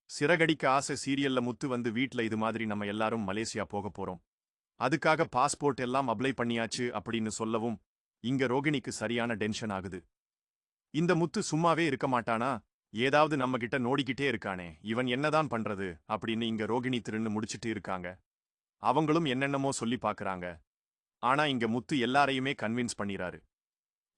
சிறகடிக்க ஆசை சீரியல்ல முத்து வந்து வீட்ல இது மாதிரி நம்ம எல்லாரும் மலேசியா போக போறோம். அதுக்காக பாஸ்போர்ட் எல்லாம் அப்ளை பண்ணியாச்சு அப்படின்னு சொல்லவும் இங்க ரோகிணிக்கு சரியான டென்ஷன் ஆகுது. இந்த முத்து சும்மாவே இருக்க மாட்டானா? ஏதாவது நம்ம கிட்ட நோடிக்கிட்டே இருக்கானே, இவன் என்னதான் பண்றது அப்படின்னு இங்க ரோகிணி திருன்னு முடிச்சிட்டு இருக்காங்க. அவங்களும் என்னென்னமோ சொல்லி பாக்குறாங்க. ஆனா இங்க முத்து எல்லாரையுமே கன்வின்ஸ் பண்ணிராரு.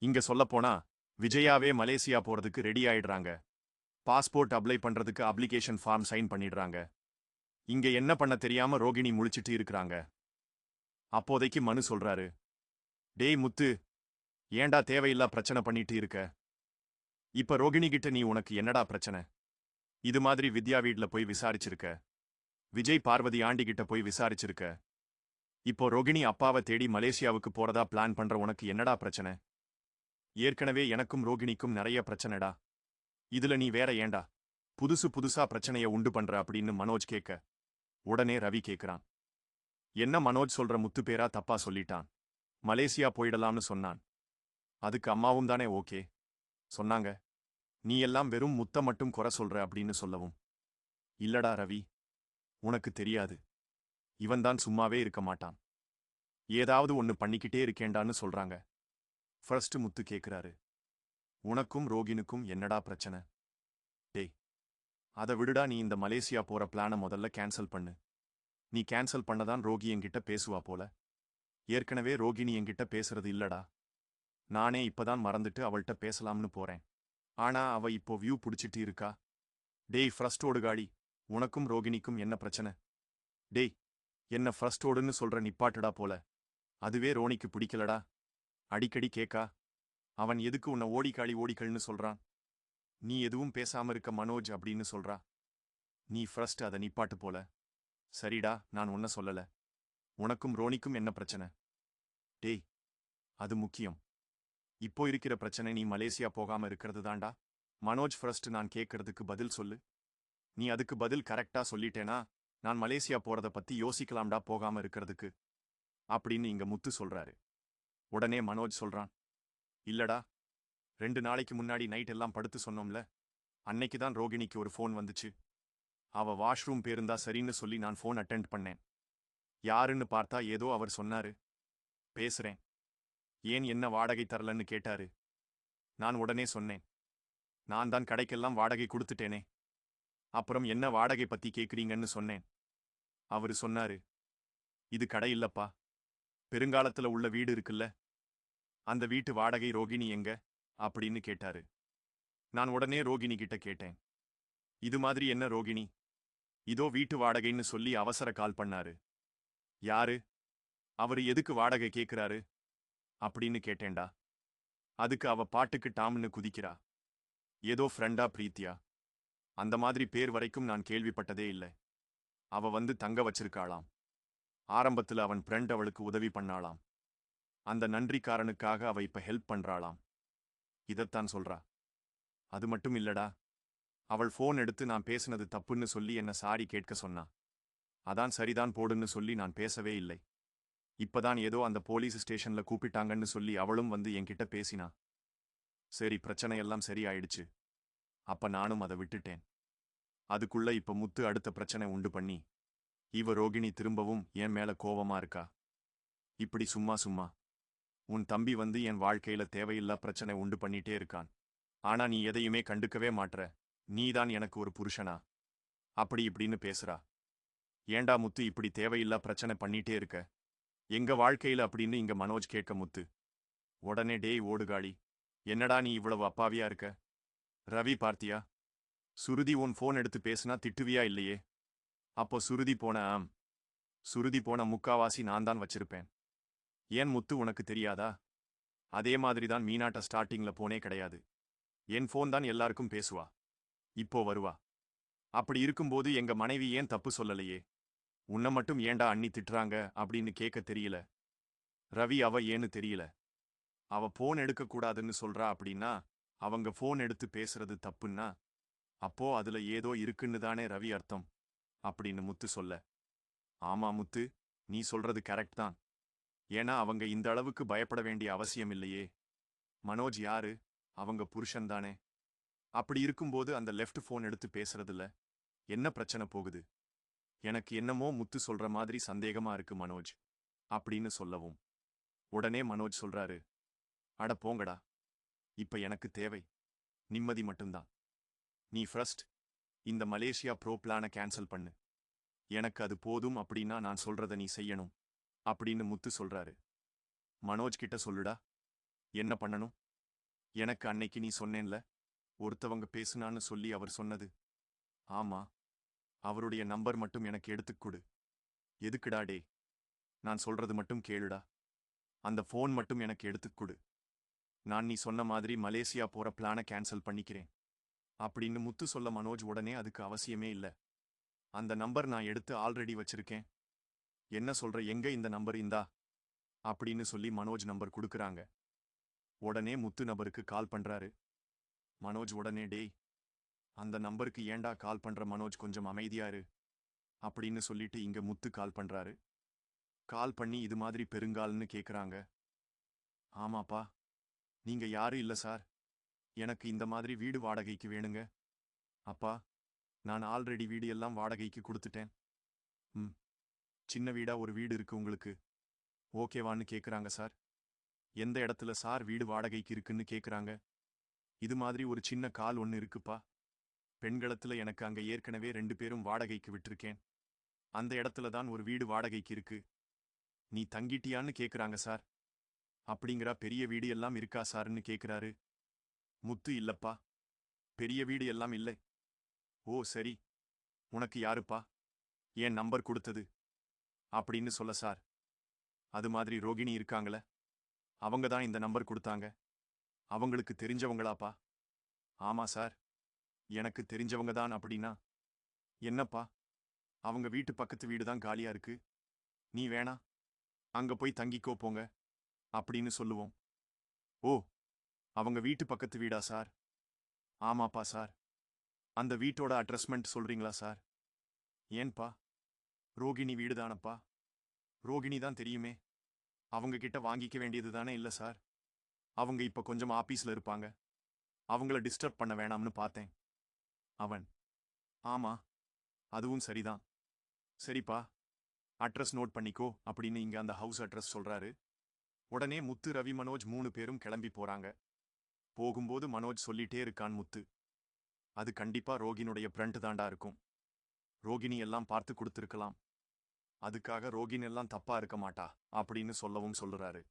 இங்க சொல்லப்போனா விஜயாவே மலேசியா போறதுக்கு ரெடி ஆயிடுறாங்க. பாஸ்போர்ட் அப்ளை பண்றதுக்கு அப்ளிகேஷன் ஃபார்ம் சைன் பண்ணிடுறாங்க. இங்க என்ன பண்ண தெரியாம ரோகிணி முழிச்சிட்டு இருக்கறாங்க. அப்போதைக்கு மனு சொல்றாரு, டேய் முத்து, ஏன்டா தேவையில்லா பிரச்சனை பண்ணிட்டு இருக்க? இப்ப ரோகிணி கிட்ட நீ உனக்கு என்னடா பிரச்சனை? இது மாதிரி வித்யா வீட்ல போய் விசாரிச்சிருக்க. விஜய் பார்வதி ஆண்டி கிட்ட போய் விசாரிச்சிருக்க. இப்போ ரோகிணி அப்பாவை தேடி மலேசியாவுக்கு போறதா பிளான் பண்ற உனக்கு என்னடா பிரச்சனை? ஏற்கனவே எனக்கும் ரோகிணிக்கும் நிறைய பிரச்சனைடா. இதுல நீ வேற ஏன்டா புதுசு புதுசா பிரச்சனைய உண்டு பண்ற அப்படின்னு மனோஜ் கேட்க, உடனே ரவி கேக்குறான். என்ன மனோஜ் சொல்ற முத்து பேரா தப்பா சொல்லிட்டான். மலேசியா போயிடலாம்னு சொன்னான். அதுக்கு அம்மாவும் தானே ஓகே சொன்னாங்க. நீ எல்லாம் வெறும் முத்த மட்டும் குறை சொல்ற அப்படின்னு சொல்லவும், இல்லடா ரவி, உனக்கு தெரியாது. இவன்தான் சும்மாவே இருக்க மாட்டான். ஏதாவது ஒன்னு பண்ணிக்கிட்டே இருக்கேண்டான்னு சொல்றாங்க. ஃபர்ஸ்ட் முத்து கேக்குறாரு, உனக்கும் ரோகினுக்கும் என்னடா பிரச்சனை? டேய், அதை விடுடா, நீ இந்த மலேசியா போற பிளான முதல்ல கேன்சல் பண்ணு. நீ கேன்சல் பண்ணதான் ரோகி என்கிட்ட பேசுவா போல. ஏற்கனவே ரோகிணி என்கிட்ட பேசுறது இல்லடா. நானே இப்பதான் மறந்துட்டு அவள்கிட்ட பேசலாம்னு போறேன். ஆனா அவ இப்போ வியூ புடிச்சிட்டு இருக்கா. டேய் ஃப்ரஸ்டோடு காடி, உனக்கும் ரோகிணிக்கும் என்ன பிரச்சனை? டேய், என்ன ஃப்ரஸ்டோடுன்னு சொல்ற நிப்பாட்டுடா போல. அதுவே ரோனிக்கு பிடிக்கலடா. அடிக்கடி கேக்கா. அவன் எதுக்கு உன்னை ஓடிக்காளி ஓடிக்கள்னு சொல்றான்? நீ எதுவும் பேசாம இருக்க மனோஜ் அப்படின்னு சொல்றா. நீ ஃப்ரஸ்ட் அதை நிப்பாட்டு போல. சரிடா, நான் உன்ன சொல்லல. உனக்கும் ரோனிக்கும் என்ன பிரச்சனை? டேய், அது முக்கியம். இப்போ இருக்கிற பிரச்சனை நீ மலேசியா போகாம இருக்கிறது தான்டா. மனோஜ் ஃபர்ஸ்ட் நான் கேட்கறதுக்கு பதில் சொல்லு. நீ அதுக்கு பதில் கரெக்டா சொல்லிட்டேனா நான் மலேசியா போறத பத்தி யோசிக்கலாம்டா போகாம இருக்கிறதுக்கு அப்படின்னு இங்க முத்து சொல்றாரு. உடனே மனோஜ் சொல்றான், இல்லடா, 2 நாளைக்கு முன்னாடி நைட் எல்லாம் படுத்து சொன்னோம்ல, அன்னைக்கு தான் ரோகிணிக்கு ஒரு ஃபோன் வந்துச்சு. அவ வாஷ்ரூம் பேருந்தா சரின்னு சொல்லி நான் ஃபோன் அட்டெண்ட் பண்ணேன். யாருன்னு பார்த்தா ஏதோ அவர் சொன்னாரு. பேசுறேன். ஏன் என்ன வாடகை தரலன்னு கேட்டாரு. நான் உடனே சொன்னேன், நான் தான் கடைக்கெல்லாம் வாடகை கொடுத்துட்டேனே. அப்புறம் என்ன வாடகை பத்தி கேக்குறீங்கன்னு சொன்னேன். அவரு சொன்னாரு, இது கடை இல்லப்பா, பெருங்காலத்துல உள்ள வீடு இருக்குல்ல, அந்த வீட்டு வாடகை ரோகிணி எங்க அப்படின்னு கேட்டாரு. நான் உடனே ரோகிணி கிட்ட கேட்டேன், இது மாதிரி என்ன ரோகிணி, இதோ வீட்டு வாடகைன்னு சொல்லி அவசர கால் பண்ணாரு. யாரு? அவரு எதுக்கு வாடகை கேக்குறாரு அப்படின்னு கேட்டேன்டா. அதுக்கு அவ பாட்டுக்கு டாம்னு குதிக்கிறா. ஏதோ ஃப்ரெண்டா பிரீத்தியா, அந்த மாதிரி பேர் வரைக்கும் நான் கேள்விப்பட்டதே இல்லை. அவ வந்து தங்க வச்சிருக்காளாம். ஆரம்பத்துல அவன் ஃப்ரெண்ட் அவளுக்கு உதவி பண்ணாளாம். அந்த நன்றிக்காரனுக்காக அவ இப்ப ஹெல்ப் பண்றாளாம். இதத்தான் சொல்றா. அது மட்டும் இல்லடா, அவள் ஃபோன் எடுத்து நான் பேசுனது தப்புன்னு சொல்லி என்ன சாரி கேட்க சொன்னா. அதான் சரிதான் போடுன்னு சொல்லி நான் பேசவே இல்லை. இப்பதான் ஏதோ அந்த போலீஸ் ஸ்டேஷன்ல கூப்பிட்டாங்கன்னு சொல்லி அவளும் வந்து என்கிட்ட பேசினா. சரி, பிரச்சனையெல்லாம் சரியாயிடுச்சு. அப்ப நானும் அதை விட்டுட்டேன். அதுக்குள்ள இப்ப முத்து அடுத்த பிரச்சனை உண்டு பண்ணி இவ ரோகிணி திரும்பவும் என் மேல கோவமா இருக்கா. இப்படி சும்மா சும்மா உன் தம்பி வந்து என் வாழ்க்கையில தேவையில்லா பிரச்சனை உண்டு பண்ணிட்டே இருக்கான். ஆனா நீ எதையுமே கண்டுக்கவே மாட்ற. நீதான் எனக்கு ஒரு புருஷனா? அப்படி இப்படின்னு பேசுறா. ஏண்டா முத்து இப்படி தேவையில்லா பிரச்சனை பண்ணிட்டே இருக்க எங்க வாழ்க்கையில அப்படின்னு இங்க மனோஜ் கேட்க முத்து உடனே, டேய் ஓடுகாளி, என்னடா நீ இவ்வளவு அப்பாவியா இருக்க? ரவி பார்த்தியா? சுருதி உன் ஃபோன் எடுத்து பேசுனா திட்டுவியா இல்லையே? அப்போ சுருதி போன சுருதி போன முக்காவாசி நான் தான் வச்சிருப்பேன். ஏன் முத்து உனக்கு தெரியாதா? அதே மாதிரிதான் மீனாட்ட ஸ்டார்டிங்ல போனே கிடையாது. என் ஃபோன் தான் எல்லாருக்கும் பேசுவா. இப்போ வருவா. அப்படி இருக்கும்போது எங்க மனைவி ஏன் தப்பு சொல்லலையே? உன்னை மட்டும் ஏண்டா அண்ணி திட்டுறாங்க அப்படின்னு கேட்க தெரியல. ரவி, அவ ஏன்னு தெரியல. அவ ஃபோன் எடுக்க கூடாதுன்னு சொல்றா அப்படின்னா அவங்க ஃபோன் எடுத்து பேசுறது தப்புன்னா அப்போ அதுல ஏதோ இருக்குன்னு தானே ரவி அர்த்தம் அப்படின்னு முத்து சொல்ல, ஆமா முத்து, நீ சொல்றது கரெக்ட் தான். ஏன்னா அவங்க இந்த அளவுக்கு பயப்பட வேண்டிய அவசியம் இல்லையே. மனோஜ் யாரு? அவங்க புருஷன் தானே. அப்படி இருக்கும்போது அந்த லெஃப்ட் ஃபோன் எடுத்து பேசுறதில்ல. என்ன பிரச்சனை போகுது? எனக்கு என்னமோ முத்து சொல்ற மாதிரி சந்தேகமா இருக்கு மனோஜ் அப்படின்னு சொல்லவும் உடனே மனோஜ் சொல்றாரு, அட போங்கடா, இப்ப எனக்கு தேவை நிம்மதி மட்டும்தான். நீ ஃபர்ஸ்ட் இந்த மலேசியா ப்ரோ பிளான கேன்சல் பண்ணு. எனக்கு அது போதும். அப்படின்னா நான் சொல்றத நீ செய்யணும் அப்படின்னு முத்து சொல்றாரு. மனோஜ் கிட்ட சொல்லுடா, என்ன பண்ணணும்? எனக்கு அன்னைக்கு நீ சொன்னேன்ல, ஒருத்தவங்க பேசுனான்னு சொல்லி அவர் சொன்னது. ஆமா, அவருடைய நம்பர் மட்டும் எனக்கு எடுத்துக் கொடு. எதுக்குடா டே? நான் சொல்றது மட்டும் கேளுடா. அந்த ஃபோன் மட்டும் எனக்கு எடுத்துக் கொடு. நான் நீ சொன்ன மாதிரி மலேசியா போற பிளான கேன்சல் பண்ணிக்கிறேன் அப்படின்னு முத்து சொல்ல மனோஜ் உடனே அதுக்கு அவசியமே இல்ல. அந்த நம்பர் நான் எடுத்து ஆல்ரெடி வச்சிருக்கேன். என்ன சொல்ற, எங்க இந்த நம்பர் இந்தா அப்படின்னு சொல்லி மனோஜ் நம்பர் கொடுக்கறாங்க. உடனே முத்து நபருக்கு கால் பண்றாரு. மனோஜ் உடனே டேய், அந்த நம்பருக்கு ஏண்டா கால் பண்ற மனோஜ், கொஞ்சம் அமைதியா இரு அப்படின்னு சொல்லிட்டு இங்க முத்து கால் பண்றாரு. கால் பண்ணி இது மாதிரி பெருங்கால்னு கேக்குறாங்க. ஆமாப்பா, நீங்க யாரு? இல்ல சார், எனக்கு இந்த மாதிரி வீடு வாடகைக்கு வேணுங்க. அப்பா, நான் ஆல்ரெடி வீடு எல்லாம் வாடகைக்கு கொடுத்துட்டேன். ம், சின்ன வீடா ஒரு வீடு இருக்கு உங்களுக்கு, ஓகேவான்னு கேக்குறாங்க சார். எந்த இடத்துல சார் வீடு வாடகைக்கு இருக்குன்னு கேக்குறாங்க. இது மாதிரி ஒரு சின்ன கால் ஒன்னு இருக்குப்பா. பெண்களத்துல எனக்கு அங்க ஏற்கனவே 2 பேரும் வாடகைக்கு விட்டிருக்கேன். அந்த இடத்துல தான் ஒரு வீடு வாடகைக்கு இருக்கு. நீ தங்கிட்டியான்னு கேக்குறாங்க சார். அப்படிங்கிறா, பெரிய வீடு எல்லாம் இருக்கா சார்ன்னு கேக்குறாரு. முத்து, இல்லப்பா, பெரிய வீடு எல்லாம் இல்லை. ஓ சரி, உனக்கு யாருப்பா ஏன் நம்பர் கொடுத்தது அப்படின்னு சொல்ல சார். அது மாதிரி ரோகிணி இருக்காங்கள, அவங்க தான் இந்த நம்பர் கொடுத்தாங்க. அவங்களுக்கு தெரிஞ்சவங்களாப்பா? ஆமா சார், எனக்கு தெரிஞ்சவங்க தான். அப்படின்னா என்னப்பா? அவங்க வீட்டு பக்கத்து வீடு தான் காலியா இருக்கு. நீ வேணா அங்க போய் தங்கிக்கோ போங்க அப்படின்னு சொல்லுவோம். ஓ, அவங்க வீட்டு பக்கத்து வீடா சார்? ஆமாப்பா சார். அந்த வீட்டோட அட்ரஸ்மெண்ட் சொல்றீங்களா சார்? ஏன்பா, ரோகிணி வீடுதானப்பா. ரோகிணி தான் தெரியுமே, அவங்க கிட்ட வாங்கிக்க வேண்டியது தானே? இல்ல சார், அவங்க இப்ப கொஞ்சம் ஆபீஸ்ல இருப்பாங்க, அவங்கள டிஸ்டர்ப் பண்ண வேணாம்னு பார்த்தேன். அவன், ஆமா, அதுவும் சரிதான். சரிப்பா, அட்ரஸ் நோட் பண்ணிக்கோ அப்படின்னு இங்க அந்த ஹவுஸ் அட்ரஸ் சொல்றாரு. உடனே முத்து, ரவி, மனோஜ் 3 பேரும் கிளம்பி போறாங்க. போகும்போது மனோஜ் சொல்லிட்டே இருக்கான், முத்து, அது கண்டிப்பா ரோகினுடைய பிரண்ட் தாண்டா இருக்கும். ரோகிணி எல்லாம் பார்த்து கொடுத்திருக்கலாம். அதுக்காக ரோகின் எல்லாம் தப்பா இருக்க மாட்டா அப்படின்னு சொல்லவும் சொல்லுறாரு.